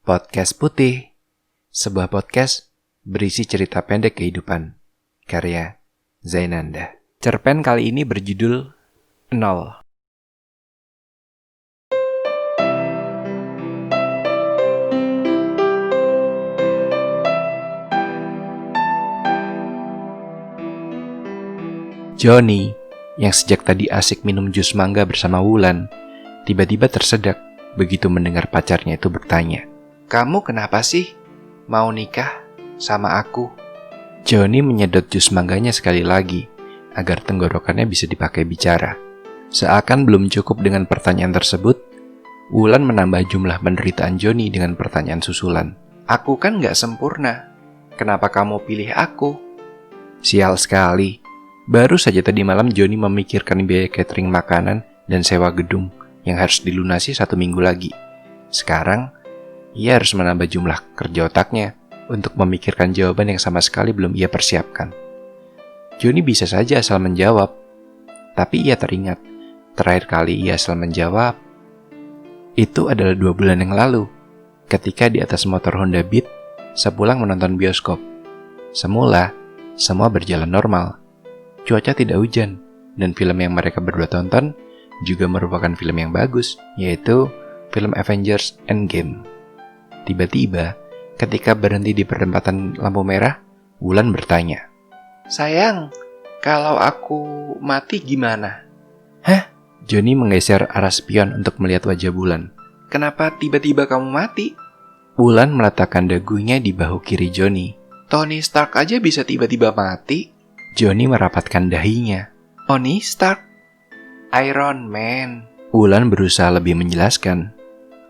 Podcast Putih, sebuah podcast berisi cerita pendek kehidupan, karya Zainanda. Cerpen kali ini berjudul 0. Johnny, yang sejak tadi asik minum jus mangga bersama Wulan, tiba-tiba tersedak begitu mendengar pacarnya itu bertanya, "Kamu kenapa sih mau nikah sama aku?" Johnny menyedot jus mangganya sekali lagi, agar tenggorokannya bisa dipakai bicara. Seakan belum cukup dengan pertanyaan tersebut, Wulan menambah jumlah penderitaan Johnny dengan pertanyaan susulan. "Aku kan gak sempurna, kenapa kamu pilih aku?" Sial sekali, baru saja tadi malam Johnny memikirkan biaya catering makanan dan sewa gedung yang harus dilunasi 1 minggu lagi. Sekarang, ia harus menambah jumlah kerja otaknya untuk memikirkan jawaban yang sama sekali belum ia persiapkan. Johnny bisa saja asal menjawab, tapi ia teringat, terakhir kali ia asal menjawab, itu adalah 2 bulan yang lalu, ketika di atas motor Honda Beat, sepulang menonton bioskop. Semula, semua berjalan normal. Cuaca tidak hujan, dan film yang mereka berdua tonton juga merupakan film yang bagus, yaitu film Avengers Endgame. Tiba-tiba, ketika berhenti di perempatan lampu merah, Wulan bertanya, "Sayang, kalau aku mati gimana?" "Hah?" Johnny menggeser arah spion untuk melihat wajah Wulan. "Kenapa tiba-tiba kamu mati?" Wulan meletakkan dagunya di bahu kiri Johnny. "Tony Stark aja bisa tiba-tiba mati." Johnny merapatkan dahinya. "Tony Stark? Iron Man." Wulan berusaha lebih menjelaskan.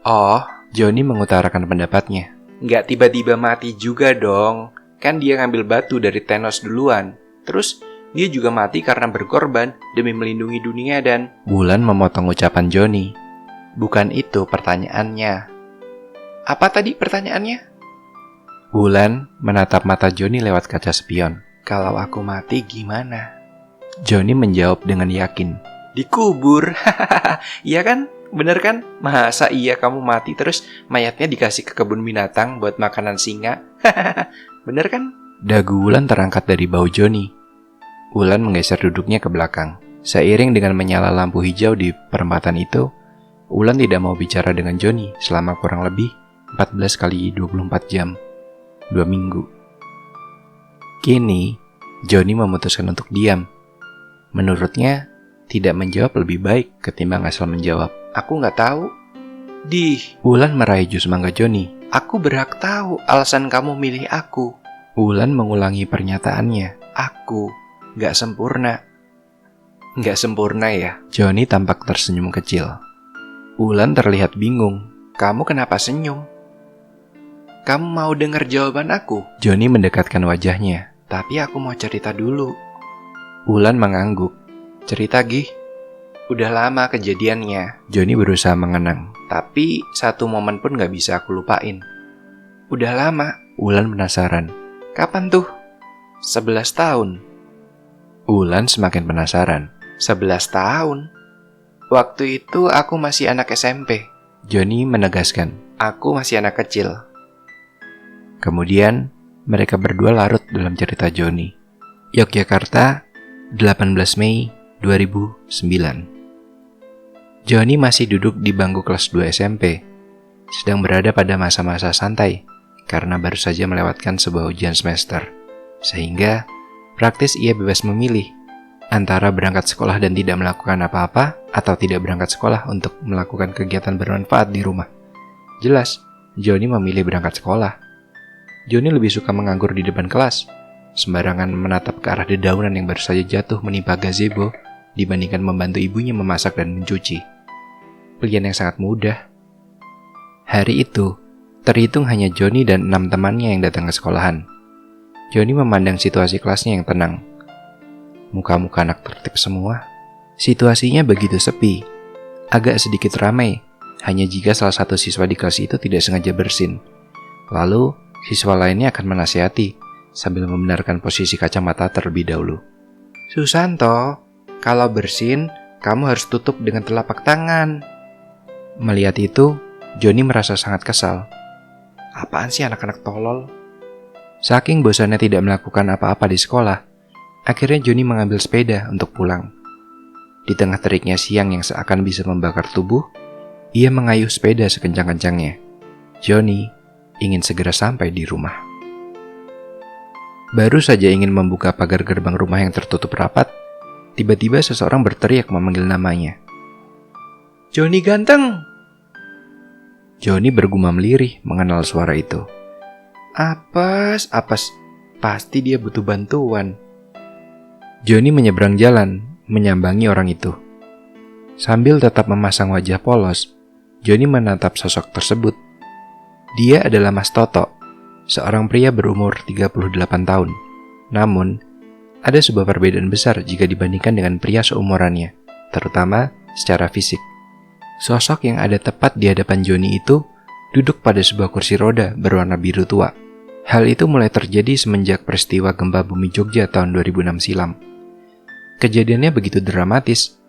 "Oh," Johnny mengutarakan pendapatnya. "Nggak tiba-tiba mati juga dong. Kan dia ngambil batu dari Thanos duluan. Terus dia juga mati karena berkorban demi melindungi dunia dan..." Wulan memotong ucapan Johnny. "Bukan itu pertanyaannya." "Apa tadi pertanyaannya?" Wulan menatap mata Johnny lewat kaca spion. "Kalau aku mati gimana?" Johnny menjawab dengan yakin. "Dikubur." "Iya kan? Bener kan? Masa iya kamu mati terus mayatnya dikasih ke kebun binatang buat makanan singa?" "Bener kan?" Dagu Wulan terangkat dari bahu Johnny. Wulan menggeser duduknya ke belakang. Seiring dengan menyala lampu hijau di perempatan itu, Wulan tidak mau bicara dengan Johnny selama kurang lebih 14 kali 24 jam. 2 minggu. Kini, Johnny memutuskan untuk diam. Menurutnya, tidak menjawab lebih baik ketimbang asal menjawab, "Aku nggak tahu." Wulan meraih jus mangga Johnny. "Aku berhak tahu alasan kamu milih aku." Wulan mengulangi pernyataannya. "Aku nggak sempurna." "Nggak sempurna ya?" Johnny tampak tersenyum kecil. Wulan terlihat bingung. "Kamu kenapa senyum? Kamu mau dengar jawaban aku?" Johnny mendekatkan wajahnya. "Tapi aku mau cerita dulu." Wulan mengangguk. "Cerita, Gih." "Udah lama kejadiannya." Johnny berusaha mengenang. "Tapi satu momen pun gak bisa aku lupain." "Udah lama?" Wulan penasaran. "Kapan tuh?" 11 tahun. Wulan semakin penasaran. 11 tahun? "Waktu itu aku masih anak SMP." Johnny menegaskan. "Aku masih anak kecil." Kemudian, mereka berdua larut dalam cerita Johnny. Yogyakarta, 18 Mei 2009. Johnny masih duduk di bangku kelas 2 SMP, sedang berada pada masa-masa santai karena baru saja melewatkan sebuah ujian semester, sehingga praktis ia bebas memilih antara berangkat sekolah dan tidak melakukan apa-apa atau tidak berangkat sekolah untuk melakukan kegiatan bermanfaat di rumah. Jelas, Johnny memilih berangkat sekolah. Johnny lebih suka menganggur di depan kelas, sembarangan menatap ke arah dedaunan yang baru saja jatuh menimpa gazebo dibandingkan membantu ibunya memasak dan mencuci. Pilihan yang sangat mudah. Hari itu, terhitung hanya Johnny dan 6 temannya yang datang ke sekolahan. Johnny memandang situasi kelasnya yang tenang. Muka-muka anak tertib semua. Situasinya begitu sepi, agak sedikit ramai, hanya jika salah satu siswa di kelas itu tidak sengaja bersin. Lalu, siswa lainnya akan menasihati sambil membenarkan posisi kacamata terlebih dahulu. "Susanto, kalau bersin, kamu harus tutup dengan telapak tangan." Melihat itu, Johnny merasa sangat kesal. apaan sih anak-anak tolol? Saking bosannya tidak melakukan apa-apa di sekolah, akhirnya Joni mengambil sepeda untuk pulang. Di tengah teriknya siang yang seakan bisa membakar tubuh, ia mengayuh sepeda sekencang-kencangnya. Joni ingin segera sampai di rumah. Baru saja ingin membuka pagar gerbang rumah yang tertutup rapat, tiba-tiba seseorang berteriak memanggil namanya. "Joni ganteng!" Joni bergumam lirih mengenal suara itu. Apes, pasti dia butuh bantuan. Joni menyeberang jalan, menyambangi orang itu. Sambil tetap memasang wajah polos, Joni menatap sosok tersebut. Dia adalah Mas Toto, seorang pria berumur 38 tahun. Namun, ada sebuah perbedaan besar jika dibandingkan dengan pria seumurannya, terutama secara fisik. Sosok yang ada tepat di hadapan Joni itu duduk pada sebuah kursi roda berwarna biru tua. Hal itu mulai terjadi semenjak peristiwa gempa bumi Jogja tahun 2006 silam. Kejadiannya begitu dramatis.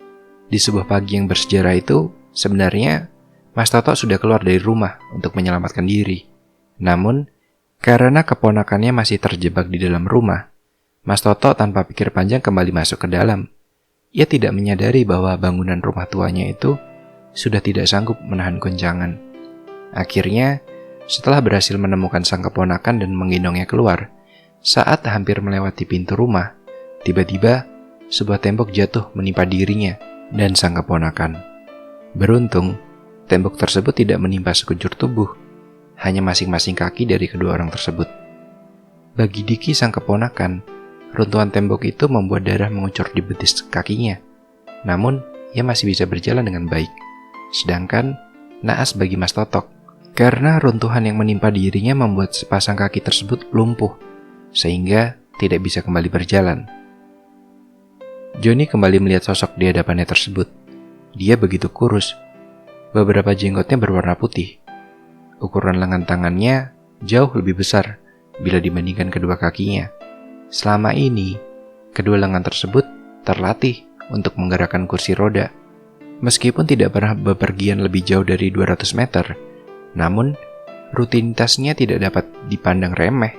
Di sebuah pagi yang bersejarah itu, sebenarnya Mas Toto sudah keluar dari rumah untuk menyelamatkan diri. Namun, karena keponakannya masih terjebak di dalam rumah, Mas Toto tanpa pikir panjang kembali masuk ke dalam. Ia tidak menyadari bahwa bangunan rumah tuanya itu sudah tidak sanggup menahan goncangan. Akhirnya, setelah berhasil menemukan sang keponakan dan menggendongnya keluar, saat hampir melewati pintu rumah, tiba-tiba sebuah tembok jatuh menimpa dirinya dan sang keponakan. Beruntung, tembok tersebut tidak menimpa sekujur tubuh, hanya masing-masing kaki dari kedua orang tersebut. Bagi Diki sang keponakan, runtuhan tembok itu membuat darah mengucur di betis kakinya. Namun, ia masih bisa berjalan dengan baik. Sedangkan, naas bagi Mas Totok, karena runtuhan yang menimpa dirinya membuat sepasang kaki tersebut lumpuh, sehingga tidak bisa kembali berjalan. Joni kembali melihat sosok di hadapannya tersebut. Dia begitu kurus. Beberapa jenggotnya berwarna putih. Ukuran lengan tangannya jauh lebih besar bila dibandingkan kedua kakinya. Selama ini, kedua lengan tersebut terlatih untuk menggerakkan kursi roda. Meskipun tidak pernah bepergian lebih jauh dari 200 meter, namun rutinitasnya tidak dapat dipandang remeh.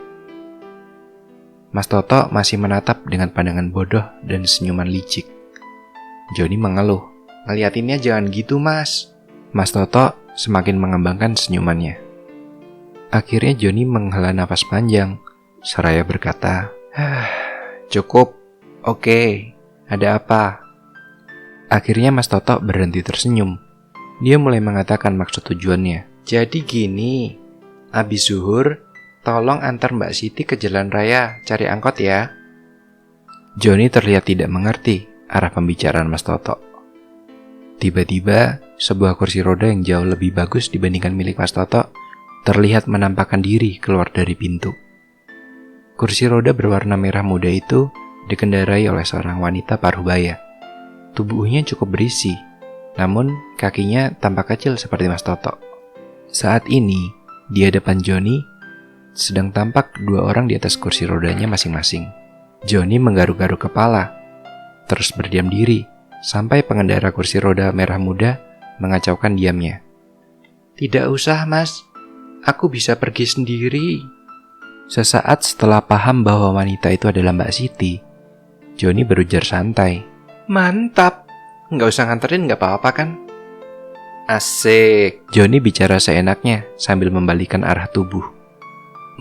Mas Toto masih menatap dengan pandangan bodoh dan senyuman licik. Joni mengeluh, "Ngeliatinnya jangan gitu, Mas." Mas Toto semakin mengembangkan senyumannya. Akhirnya Joni menghela napas panjang, seraya berkata, "Cukup, oke, ada apa?" Akhirnya Mas Toto berhenti tersenyum. Dia mulai mengatakan maksud tujuannya. "Jadi gini, abis zuhur, tolong antar Mbak Siti ke jalan raya, cari angkot ya." Joni terlihat tidak mengerti arah pembicaraan Mas Toto. Tiba-tiba, sebuah kursi roda yang jauh lebih bagus dibandingkan milik Mas Toto terlihat menampakkan diri keluar dari pintu. Kursi roda berwarna merah muda itu dikendarai oleh seorang wanita parubaya. Tubuhnya cukup berisi, namun kakinya tampak kecil seperti Mas Toto. Saat ini, di hadapan Joni, sedang tampak dua orang di atas kursi rodanya masing-masing. Joni menggaruk-garuk kepala, terus berdiam diri, sampai pengendara kursi roda merah muda mengacaukan diamnya. "Tidak usah, Mas. Aku bisa pergi sendiri." Sesaat setelah paham bahwa wanita itu adalah Mbak Siti, Joni berujar santai. "Mantap, nggak usah nganterin nggak apa-apa kan?" "Asik." Joni bicara seenaknya sambil membalikan arah tubuh.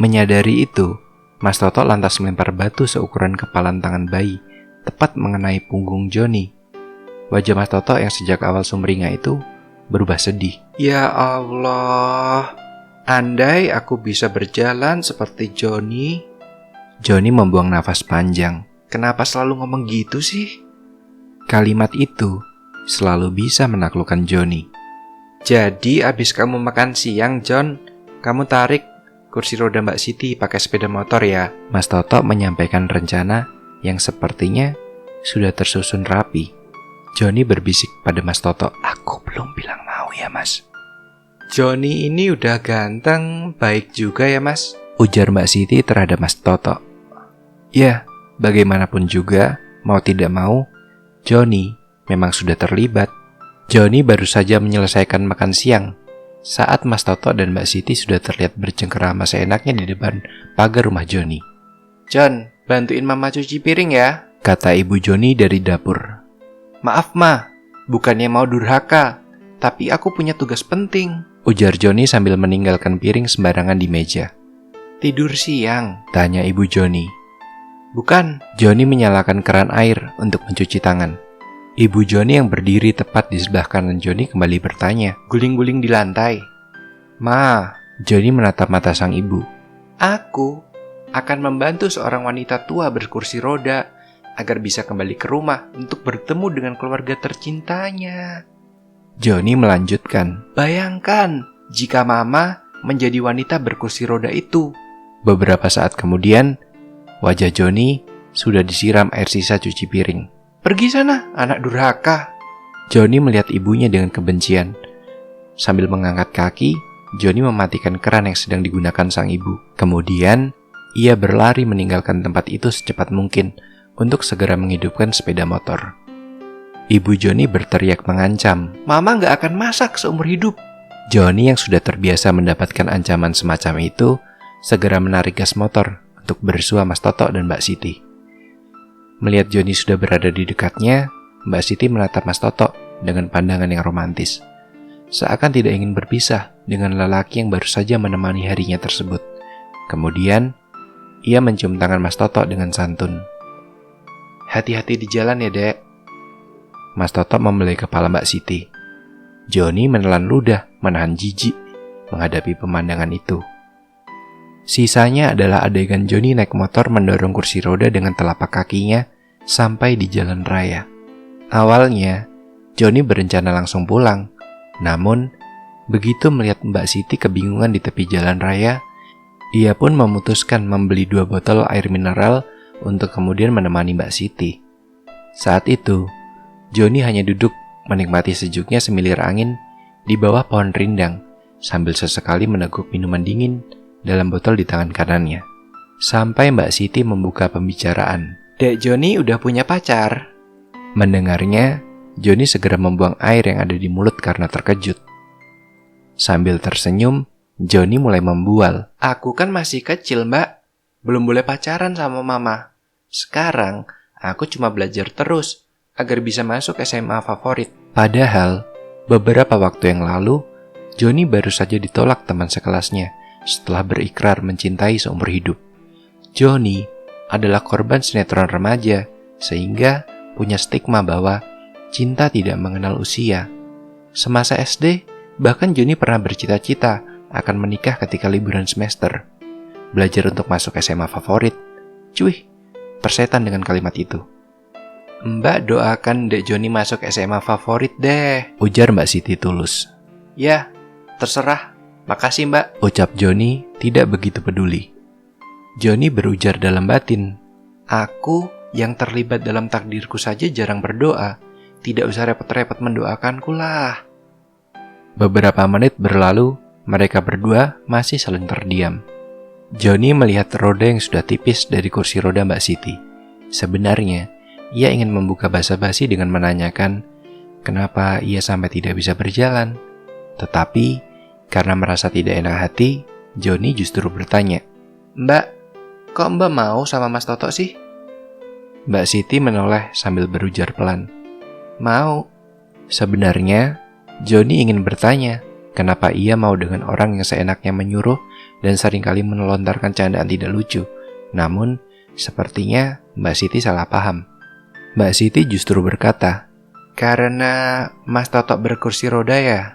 Menyadari itu, Mas Toto lantas melempar batu seukuran kepalan tangan bayi, tepat mengenai punggung Joni. Wajah Mas Toto yang sejak awal sumringah itu berubah sedih. "Ya Allah, andai aku bisa berjalan seperti Joni." Joni membuang nafas panjang. Kenapa selalu ngomong gitu sih? Kalimat itu selalu bisa menaklukkan Joni. "Jadi abis kamu makan siang, John, kamu tarik kursi roda Mbak Siti pakai sepeda motor ya?" Mas Toto menyampaikan rencana yang sepertinya sudah tersusun rapi. Joni berbisik pada Mas Toto, "Aku belum bilang mau ya, Mas." "Joni ini udah ganteng, baik juga ya, Mas," ujar Mbak Siti terhadap Mas Toto. Ya, bagaimanapun juga, mau tidak mau, Joni memang sudah terlibat. Joni baru saja menyelesaikan makan siang saat Mas Toto dan Mbak Siti sudah terlihat bercengkerama seenaknya di depan pagar rumah Joni. "John, bantuin Mama cuci piring ya," kata Ibu Joni dari dapur. "Maaf Ma, bukannya mau durhaka, tapi aku punya tugas penting," ujar Joni sambil meninggalkan piring sembarangan di meja. "Tidur siang?" tanya Ibu Joni. "Bukan." Joni menyalakan keran air untuk mencuci tangan. Ibu Joni yang berdiri tepat di sebelah kanan Joni kembali bertanya, "Guling-guling di lantai?" "Ma," Joni menatap mata sang ibu. "Aku akan membantu seorang wanita tua berkursi roda agar bisa kembali ke rumah untuk bertemu dengan keluarga tercintanya." Joni melanjutkan, "Bayangkan jika Mama menjadi wanita berkursi roda itu." Beberapa saat kemudian, wajah Joni sudah disiram air sisa cuci piring. "Pergi sana, anak durhaka." Joni melihat ibunya dengan kebencian. Sambil mengangkat kaki, Joni mematikan keran yang sedang digunakan sang ibu. Kemudian, ia berlari meninggalkan tempat itu secepat mungkin untuk segera menghidupkan sepeda motor. Ibu Joni berteriak mengancam, "Mama nggak akan masak seumur hidup." Joni yang sudah terbiasa mendapatkan ancaman semacam itu, segera menarik gas motor untuk bersua Mas Toto dan Mbak Siti. Melihat Joni sudah berada di dekatnya, Mbak Siti menatap Mas Toto dengan pandangan yang romantis. Seakan tidak ingin berpisah dengan lelaki yang baru saja menemani harinya tersebut. Kemudian, ia mencium tangan Mas Toto dengan santun. "Hati-hati di jalan ya, Dek." Mas Toto membelai kepala Mbak Siti. Joni menelan ludah, menahan jijik menghadapi pemandangan itu. Sisanya adalah adegan Joni naik motor mendorong kursi roda dengan telapak kakinya sampai di jalan raya. Awalnya, Joni berencana langsung pulang. Namun, begitu melihat Mbak Siti kebingungan di tepi jalan raya, ia pun memutuskan membeli 2 botol air mineral untuk kemudian menemani Mbak Siti. Saat itu, Joni hanya duduk menikmati sejuknya semilir angin di bawah pohon rindang sambil sesekali meneguk minuman dingin dalam botol di tangan kanannya. Sampai Mbak Siti membuka pembicaraan. "Dek Joni udah punya pacar?" Mendengarnya, Joni segera membuang air yang ada di mulut karena terkejut. Sambil tersenyum, Joni mulai membual. "Aku kan masih kecil, Mbak. Belum boleh pacaran sama Mama. Sekarang, aku cuma belajar terus agar bisa masuk SMA favorit." Padahal, beberapa waktu yang lalu, Joni baru saja ditolak teman sekelasnya setelah berikrar mencintai seumur hidup. Joni adalah korban sinetron remaja, sehingga punya stigma bahwa cinta tidak mengenal usia. Semasa SD, bahkan Joni pernah bercita-cita akan menikah ketika liburan semester. Belajar untuk masuk SMA favorit. Cuy, persetan dengan kalimat itu. "Mbak doakan Dek Joni masuk SMA favorit deh," ujar Mbak Siti tulus. "Ya, terserah. Makasih Mbak," ucap Joni tidak begitu peduli. Joni berujar dalam batin, "Aku yang terlibat dalam takdirku saja jarang berdoa. Tidak usah repot-repot mendoakanku lah." Beberapa menit berlalu, mereka berdua masih saling terdiam. Joni melihat roda yang sudah tipis dari kursi roda Mbak Siti. Sebenarnya, ia ingin membuka basa-basi dengan menanyakan kenapa ia sampai tidak bisa berjalan. Tetapi, karena merasa tidak enak hati, Joni justru bertanya, "Mbak, kok Mbak mau sama Mas Toto sih?" Mbak Siti menoleh sambil berujar pelan, "Mau." Sebenarnya, Joni ingin bertanya, kenapa ia mau dengan orang yang seenaknya menyuruh dan seringkali melontarkan candaan tidak lucu. Namun, sepertinya Mbak Siti salah paham. Mbak Siti justru berkata, "Karena Mas Toto berkursi roda ya?"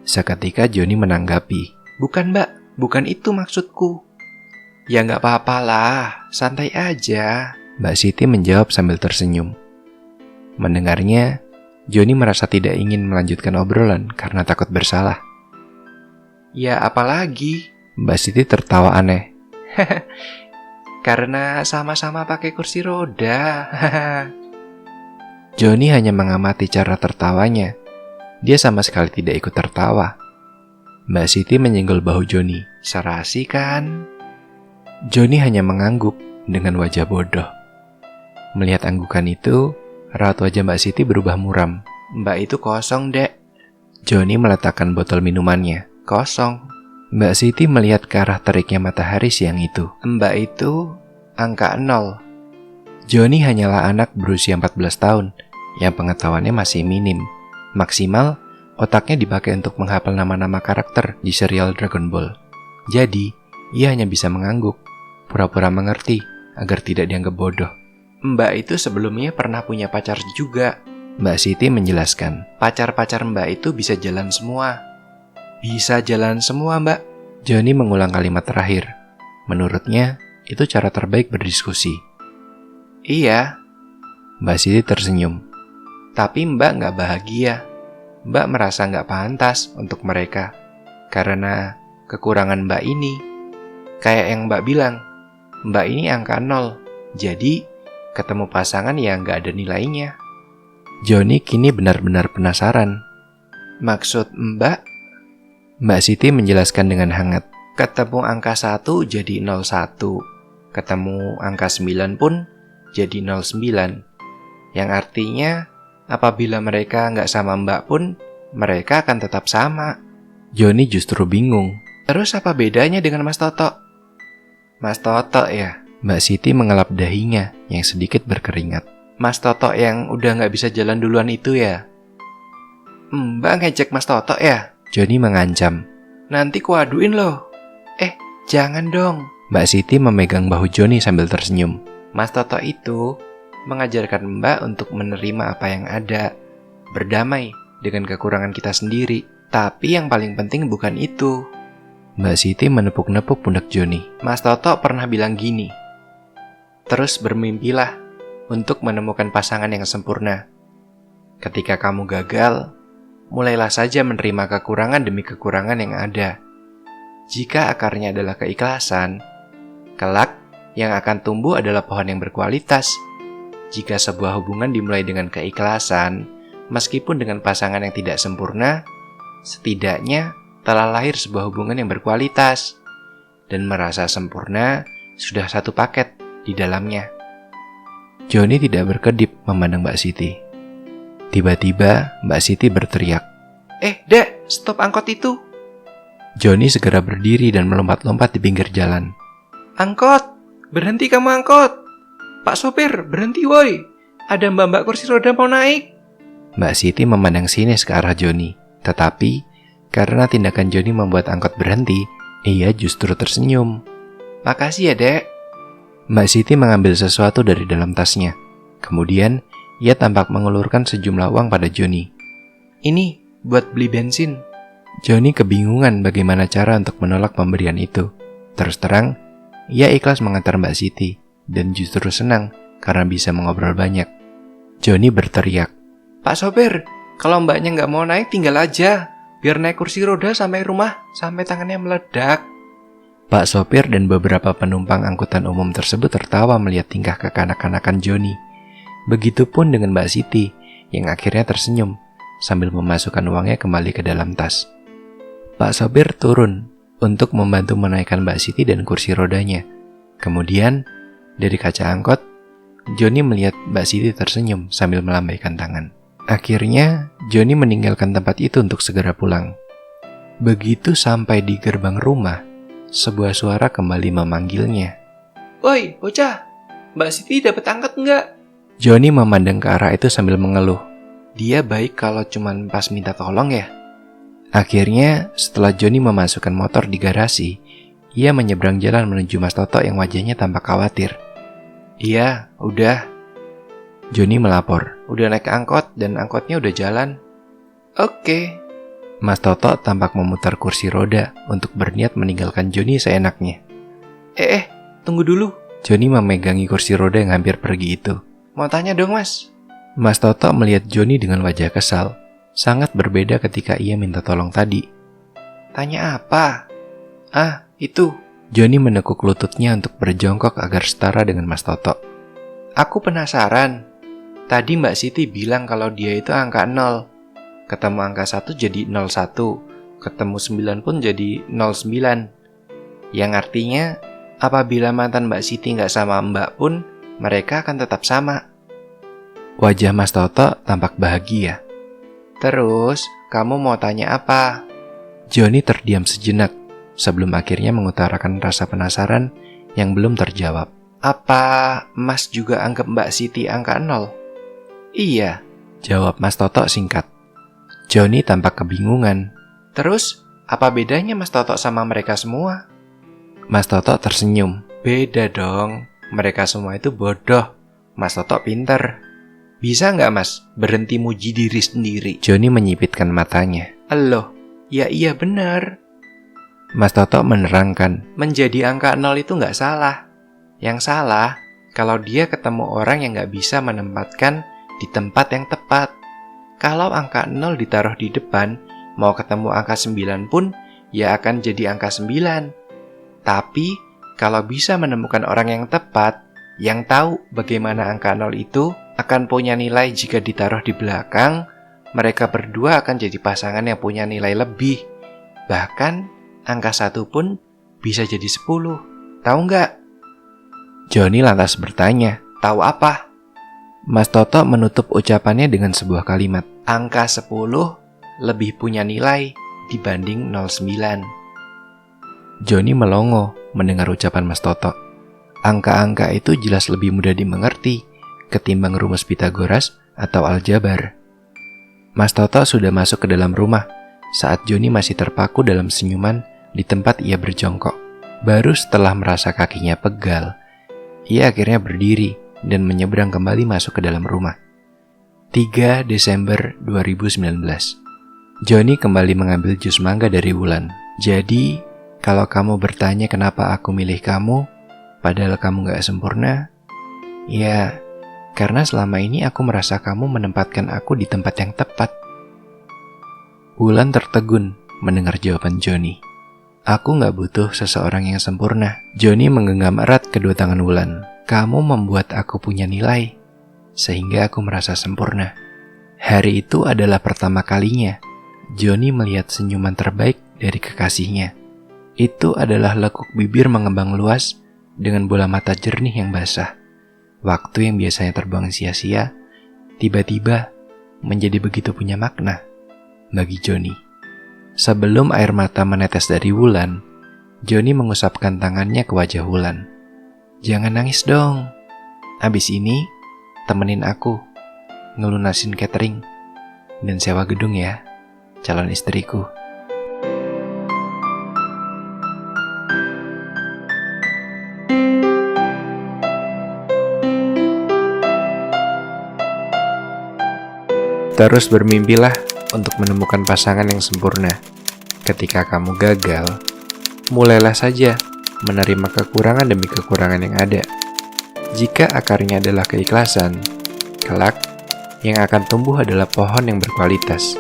Seketika Joni menanggapi, "Bukan Mbak, bukan itu maksudku." "Ya nggak apa-apalah, santai aja," Mbak Siti menjawab sambil tersenyum. Mendengarnya, Joni merasa tidak ingin melanjutkan obrolan karena takut bersalah. "Ya apalagi," Mbak Siti tertawa aneh. "Karena sama-sama pakai kursi roda." Joni hanya mengamati cara tertawanya. Dia sama sekali tidak ikut tertawa. Mbak Siti menyenggol bahu Joni. "Serasi kan?" Joni hanya mengangguk dengan wajah bodoh. Melihat anggukan itu, raut wajah Mbak Siti berubah muram. "Mbak itu kosong, Dek." Joni meletakkan botol minumannya. Kosong. Mbak Siti melihat ke arah teriknya matahari siang itu. Mbak itu angka 0. Joni hanyalah anak berusia 14 tahun yang pengetahuannya masih minim. Maksimal, otaknya dipakai untuk menghafal nama-nama karakter di serial Dragon Ball. Jadi, ia hanya bisa mengangguk, pura-pura mengerti agar tidak dianggap bodoh. Mbak itu sebelumnya pernah punya pacar juga. Mbak Siti menjelaskan, pacar-pacar Mbak itu bisa jalan semua. Bisa jalan semua, Mbak. Joni mengulang kalimat terakhir. Menurutnya, itu cara terbaik berdiskusi. Iya. Mbak Siti tersenyum. Tapi Mbak nggak bahagia. Mbak merasa nggak pantas untuk mereka. Karena kekurangan Mbak ini. Kayak yang Mbak bilang, Mbak ini angka 0. Jadi, ketemu pasangan yang nggak ada nilainya. Joni kini benar-benar penasaran. Maksud Mbak? Mbak Siti menjelaskan dengan hangat. Ketemu angka 1 jadi 01. Ketemu angka 9 pun jadi 09. Yang artinya, apabila mereka nggak sama Mbak pun, mereka akan tetap sama. Joni justru bingung. Terus apa bedanya dengan Mas Toto? Mas Toto ya? Mbak Siti mengelap dahinya yang sedikit berkeringat. Mas Toto yang udah nggak bisa jalan duluan itu ya? Mbak ngejek Mas Toto ya? Joni mengancam. Nanti kuaduin loh. Jangan dong. Mbak Siti memegang bahu Joni sambil tersenyum. Mas Toto itu mengajarkan Mbak untuk menerima apa yang ada. Berdamai dengan kekurangan kita sendiri. Tapi yang paling penting bukan itu. Mbak Siti menepuk-nepuk pundak Joni. Mas Toto pernah bilang gini. Terus bermimpilah untuk menemukan pasangan yang sempurna. Ketika kamu gagal, mulailah saja menerima kekurangan demi kekurangan yang ada. Jika akarnya adalah keikhlasan, kelak yang akan tumbuh adalah pohon yang berkualitas. Jika sebuah hubungan dimulai dengan keikhlasan, meskipun dengan pasangan yang tidak sempurna, setidaknya telah lahir sebuah hubungan yang berkualitas. Dan merasa sempurna sudah satu paket di dalamnya. Joni tidak berkedip memandang Mbak Siti. Tiba-tiba Mbak Siti berteriak. Dek, stop angkot itu. Joni segera berdiri dan melompat-lompat di pinggir jalan. Angkot, berhenti kamu angkot. Pak sopir, berhenti woi. Ada mbak-mbak kursi roda mau naik. Mbak Siti memandang sinis ke arah Joni. Tetapi, karena tindakan Joni membuat angkot berhenti, ia justru tersenyum. Makasih ya, Dek. Mbak Siti mengambil sesuatu dari dalam tasnya. Kemudian, ia tampak mengulurkan sejumlah uang pada Joni. Ini buat beli bensin. Joni kebingungan bagaimana cara untuk menolak pemberian itu. Terus terang, ia ikhlas mengantar Mbak Siti dan justru senang karena bisa mengobrol banyak. Joni berteriak, Pak sopir, kalau mbaknya nggak mau naik tinggal aja. Biar naik kursi roda sampai rumah, sampai tangannya meledak. Pak sopir dan beberapa penumpang angkutan umum tersebut tertawa melihat tingkah kekanak-kanakan Joni. Begitupun dengan Mbak Siti, yang akhirnya tersenyum sambil memasukkan uangnya kembali ke dalam tas. Pak sopir turun untuk membantu menaikkan Mbak Siti dan kursi rodanya. Kemudian, dari kaca angkot, Joni melihat Mbak Siti tersenyum sambil melambaikan tangan. Akhirnya, Joni meninggalkan tempat itu untuk segera pulang. Begitu sampai di gerbang rumah, sebuah suara kembali memanggilnya. Woi, bocah, Mbak Siti dapat angkot nggak? Joni memandang ke arah itu sambil mengeluh. Dia baik kalau cuma pas minta tolong ya. Akhirnya, setelah Joni memasukkan motor di garasi, ia menyeberang jalan menuju Mas Toto yang wajahnya tampak khawatir. Iya, udah. Joni melapor, udah naik angkot dan angkotnya udah jalan. Oke. Mas Toto tampak memutar kursi roda untuk berniat meninggalkan Joni seenaknya. Tunggu dulu. Joni memegangi kursi roda yang hampir pergi itu. Mau tanya dong, Mas. Mas Toto melihat Joni dengan wajah kesal. Sangat berbeda ketika ia minta tolong tadi. Tanya apa? Itu. Joni menekuk lututnya untuk berjongkok agar setara dengan Mas Toto. Aku penasaran. Tadi Mbak Siti bilang kalau dia itu angka 0. Ketemu angka 1 jadi 01. Ketemu 9 pun jadi 09. Yang artinya, apabila mantan Mbak Siti nggak sama Mbak pun, mereka akan tetap sama. Wajah Mas Toto tampak bahagia. Terus, kamu mau tanya apa? Joni terdiam sejenak sebelum akhirnya mengutarakan rasa penasaran yang belum terjawab. Apa Mas juga anggap Mbak Siti angka 0? Iya, jawab Mas Toto singkat. Joni tampak kebingungan. Terus, apa bedanya Mas Toto sama mereka semua? Mas Toto tersenyum. Beda dong, mereka semua itu bodoh. Mas Toto pinter. Bisa nggak Mas berhenti muji diri sendiri? Joni menyipitkan matanya. Loh, ya iya benar. Mas Toto menerangkan, menjadi angka 0 itu nggak salah. Yang salah, kalau dia ketemu orang yang nggak bisa menempatkan di tempat yang tepat. Kalau angka 0 ditaruh di depan, mau ketemu angka 9 pun, ya akan jadi angka 9. Tapi, kalau bisa menemukan orang yang tepat, yang tahu bagaimana angka 0 itu akan punya nilai jika ditaruh di belakang, mereka berdua akan jadi pasangan yang punya nilai lebih. Bahkan, angka 1 pun bisa jadi 10. Tahu nggak? Joni lantas bertanya, tahu apa? Mas Toto menutup ucapannya dengan sebuah kalimat. Angka 10 lebih punya nilai dibanding 09. Joni melongo mendengar ucapan Mas Toto. Angka-angka itu jelas lebih mudah dimengerti ketimbang rumus Pitagoras atau aljabar. Mas Toto sudah masuk ke dalam rumah saat Joni masih terpaku dalam senyuman di tempat ia berjongkok. Baru setelah merasa kakinya pegal, ia akhirnya berdiri dan menyeberang kembali masuk ke dalam rumah. 3 Desember 2019. Joni kembali mengambil jus mangga dari Wulan. Jadi, kalau kamu bertanya kenapa aku milih kamu, padahal kamu gak sempurna, ya, karena selama ini aku merasa kamu menempatkan aku di tempat yang tepat. Wulan tertegun mendengar jawaban Joni. Aku gak butuh seseorang yang sempurna. Joni menggenggam erat kedua tangan Wulan. Kamu membuat aku punya nilai, sehingga aku merasa sempurna. Hari itu adalah pertama kalinya Joni melihat senyuman terbaik dari kekasihnya. Itu adalah lekuk bibir mengembang luas dengan bola mata jernih yang basah. Waktu yang biasanya terbuang sia-sia, tiba-tiba menjadi begitu punya makna bagi Joni. Sebelum air mata menetes dari Wulan, Joni mengusapkan tangannya ke wajah Wulan. Jangan nangis dong. Abis ini, temenin aku ngelunasin catering dan sewa gedung ya, calon istriku. Terus bermimpilah untuk menemukan pasangan yang sempurna. Ketika kamu gagal, mulailah saja menerima kekurangan demi kekurangan yang ada. Jika akarnya adalah keikhlasan, kelak yang akan tumbuh adalah pohon yang berkualitas.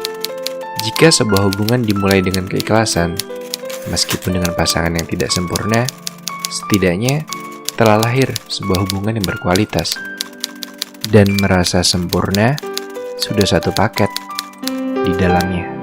Jika sebuah hubungan dimulai dengan keikhlasan, meskipun dengan pasangan yang tidak sempurna, setidaknya telah lahir sebuah hubungan yang berkualitas. Dan merasa sempurna sudah satu paket di dalamnya.